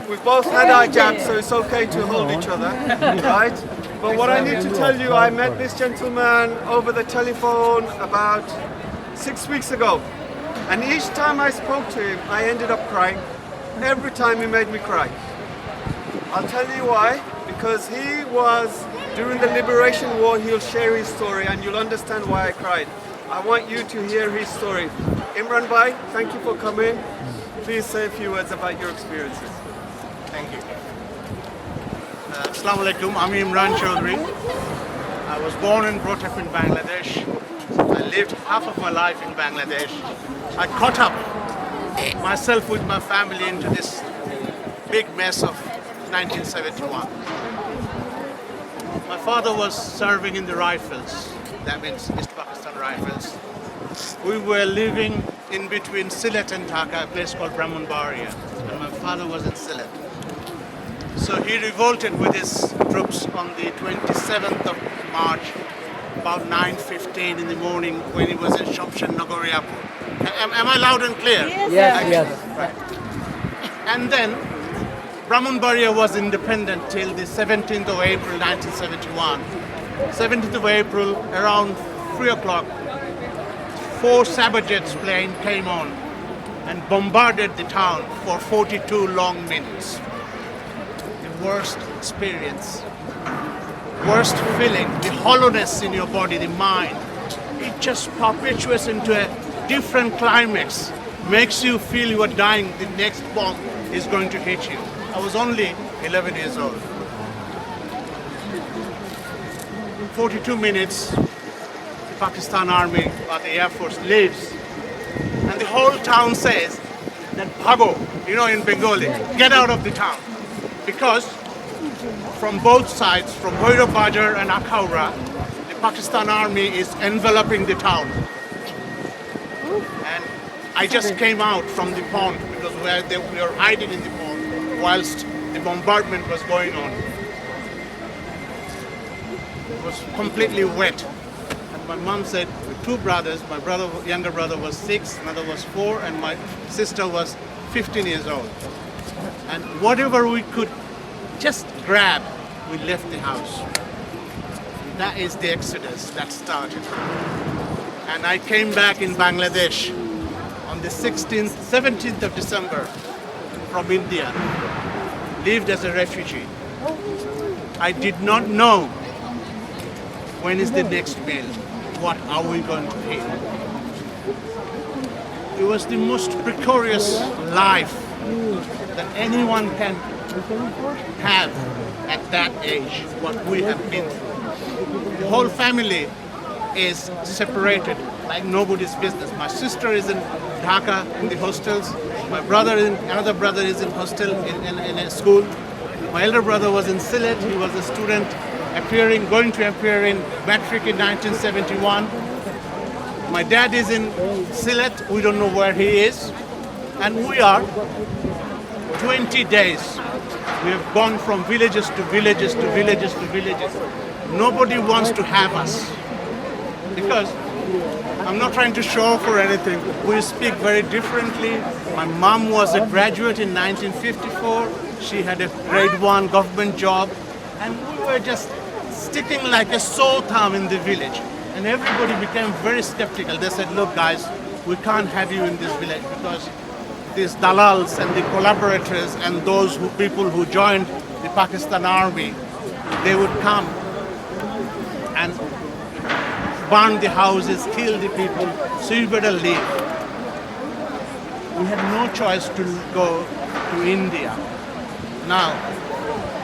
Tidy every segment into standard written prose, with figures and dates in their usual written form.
We've both had our jabs, so it's okay to hold each other, right? But what I need to tell you, I met this gentleman over the telephone about 6 weeks ago. And each time I spoke to him, I ended up crying. Every time he made me cry. I'll tell you why. Because he was, during the Liberation War, he'll share his story and you'll understand why I cried. I want you to hear his story. Imran bhai, thank you for coming. Please say a few words about your experiences. Thank you. Assalamu alaikum. I'm Imran Chowdhury. I was born and brought up in Bangladesh. I lived half of my life in Bangladesh. I caught up myself with my family into this big mess of 1971. My father was serving in the Rifles, that means East Pakistan Rifles. We were living in between Sylhet and Dhaka, a place called Brahmanbaria, and my father was in Sylhet. So he revolted with his troops on the 27th of March, about 9:15 in the morning when he was in Shamshan Nagoriapur. Am I loud and clear? Yes. Right. And then Brahmanbaria was independent till the 17th of April 1971. 17th of April, around 3 o'clock, 4 Sabajets plane came on and bombarded the town for 42 long minutes. The worst experience, worst feeling, the hollowness in your body, the mind. It just perpetuates into a different climax, makes you feel you are dying, the next bomb is going to hit you. I was only 11 years old. 42 minutes, the Pakistan Army or the Air Force leaves, and the whole town says that Bhago, in Bengali, get out of the town. Because from both sides, from Bhairab Bajar and Akhaura, the Pakistan Army is enveloping the town. And I just came out from the pond because we were hiding in the pond whilst the bombardment was going on. It was completely wet. And my mom said, with 2 brothers, my younger brother was 6, another was 4, and my sister was 15 years old. And whatever we could just grab, we left the house. That is the exodus that started. And I came back in Bangladesh on the 17th of December from India, lived as a refugee. I did not know when is the next meal, what are we going to eat. It was the most precarious life that anyone can have at that age, what we have been through. The whole family is separated like nobody's business. My sister is in Dhaka in the hostels. My another brother is in hostel in a school. My elder brother was in Sylhet. He was a student going to appear in Matric in 1971. My dad is in Sylhet. We don't know where he is. And we are 20 days. We have gone from villages to villages to villages to villages. Nobody wants to have us. Because I'm not trying to show off or anything. We speak very differently. My mom was a graduate in 1954. She had a grade 1 government job. And we were just sticking like a sore thumb in the village. And everybody became very skeptical. They said, look guys, we can't have you in this village because these dalals and the collaborators and those people who joined the Pakistan Army, they would come and burn the houses, kill the people, so you better leave. We had no choice to go to India. Now,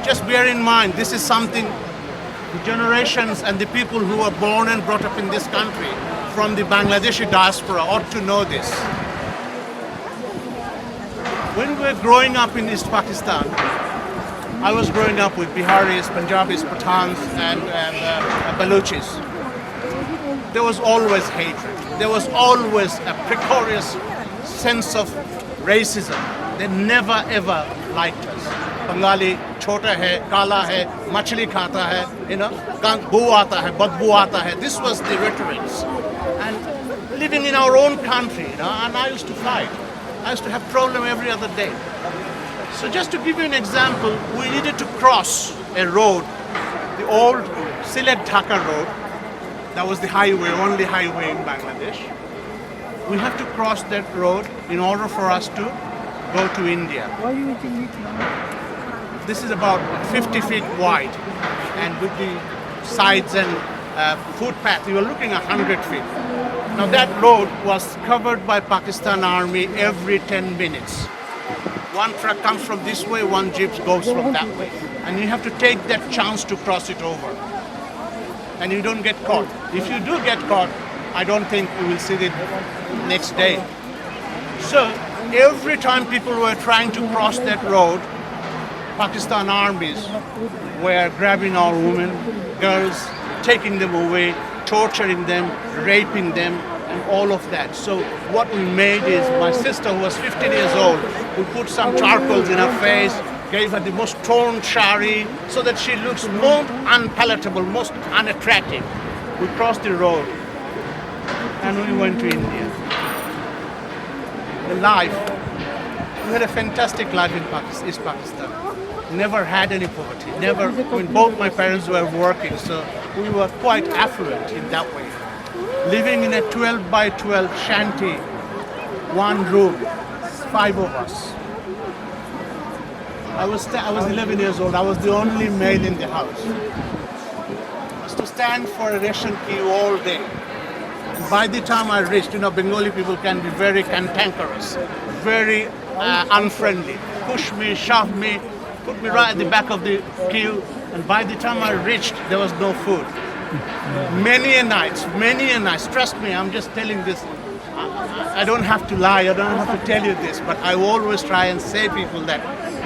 just bear in mind, this is something the generations and the people who were born and brought up in this country from the Bangladeshi diaspora ought to know this. When we were growing up in East Pakistan, I was growing up with Biharis, Punjabis, Pathans, and Baluchis. There was always hatred. There was always a precarious sense of racism. They never ever liked us. Bengali, chota hai, kala hai, machli khata hai, boo aata hai, badboo aata hai. This was the rhetoric. And living in our own country, and I used to fight. I used to have problem every other day. So just to give you an example, we needed to cross a road, the old Sylhet-Dhaka road. That was the highway, only highway in Bangladesh. We have to cross that road in order for us to go to India. Why are you eating meat now? This is about 50 feet wide, and with the sides and footpath, you are looking 100 feet. Now that road was covered by Pakistan Army every 10 minutes. One truck comes from this way, one jeep goes from that way. And you have to take that chance to cross it over. And you don't get caught. If you do get caught, I don't think we will see it next day. So every time people were trying to cross that road, Pakistan armies were grabbing our women, girls, taking them away, torturing them, raping them, and all of that. So what we made is, my sister who was 15 years old, we put some charcoals in her face, gave her the most torn shari so that she looks more unpalatable, most unattractive. We crossed the road and we went to India. The life, we had a fantastic life in East Pakistan. Never had any poverty. Never, I mean, both my parents were working, so we were quite affluent in that way. Living in a 12 by 12 shanty, one room, 5 of us. I was 11 years old. I was the only male in the house. I was to stand for a ration queue all day. And by the time I reached, Bengali people can be very cantankerous, very unfriendly. Push me, shove me, put me right at the back of the queue. And by the time I reached, there was no food. Many a night. Trust me, I'm just telling this. I don't have to lie, I don't have to tell you this, but I always try and say people that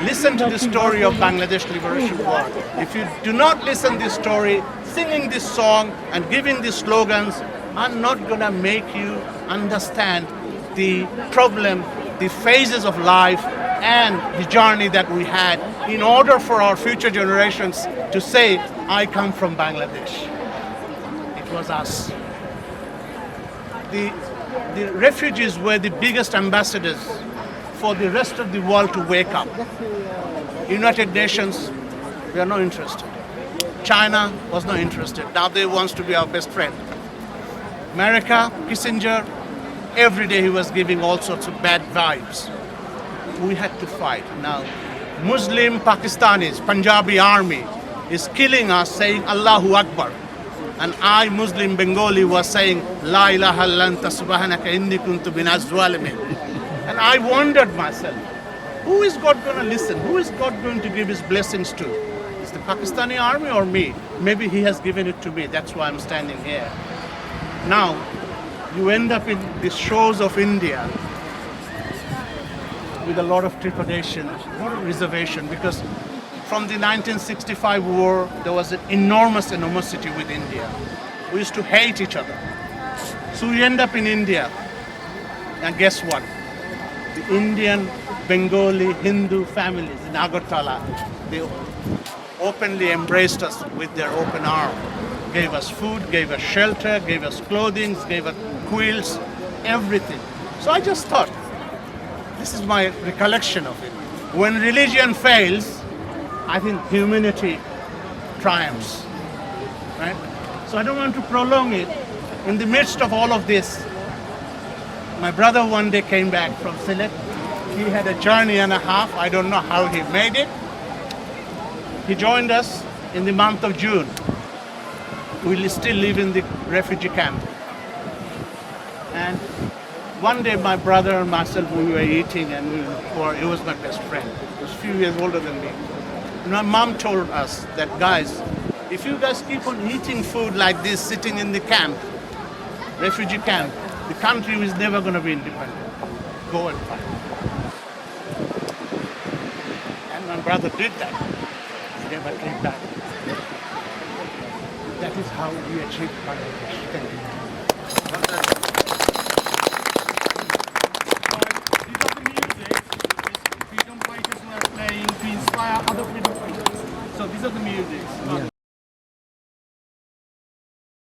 listen to the story of Bangladesh Liberation War. If you do not listen to this story, singing this song and giving these slogans, I'm not going to make you understand the problem, the phases of life, and the journey that we had in order for our future generations to say, I come from Bangladesh. It was us. The refugees were the biggest ambassadors for the rest of the world to wake up. United Nations, we are not interested. China was not interested. Now they want to be our best friend. America, Kissinger, every day he was giving all sorts of bad vibes. We had to fight. Now, Muslim Pakistanis, Punjabi army is killing us, saying Allahu Akbar. And I, Muslim Bengali, was saying, La ilaha illallah anta subhanaka inni kuntu minaz zalimin. And I wondered myself, who is God going to listen? Who is God going to give his blessings to? Is the Pakistani army or me? Maybe he has given it to me. That's why I'm standing here. Now, you end up in the shores of India with a lot of trepidation, a lot of reservation, because from the 1965 war, there was an enormous animosity with India. We used to hate each other. So we end up in India. And guess what? The Indian, Bengali, Hindu families in Agartala, they openly embraced us with their open arm. Gave us food, gave us shelter, gave us clothing, gave us quilts, everything. So I just thought, this is my recollection of it. When religion fails, I think humanity triumphs, right? So I don't want to prolong it. In the midst of all of this, my brother one day came back from Sylhet. He had a journey and a half. I don't know how he made it. He joined us in the month of June. We still live in the refugee camp. And one day my brother and myself, we were eating, and he was my best friend. He was a few years older than me. My mom told us that, guys, if you guys keep on eating food like this, sitting in the camp, refugee camp, the country is never going to be independent. Go and fight. And my brother did that. He never came back. That is how we achieved Bangladesh. Thank you.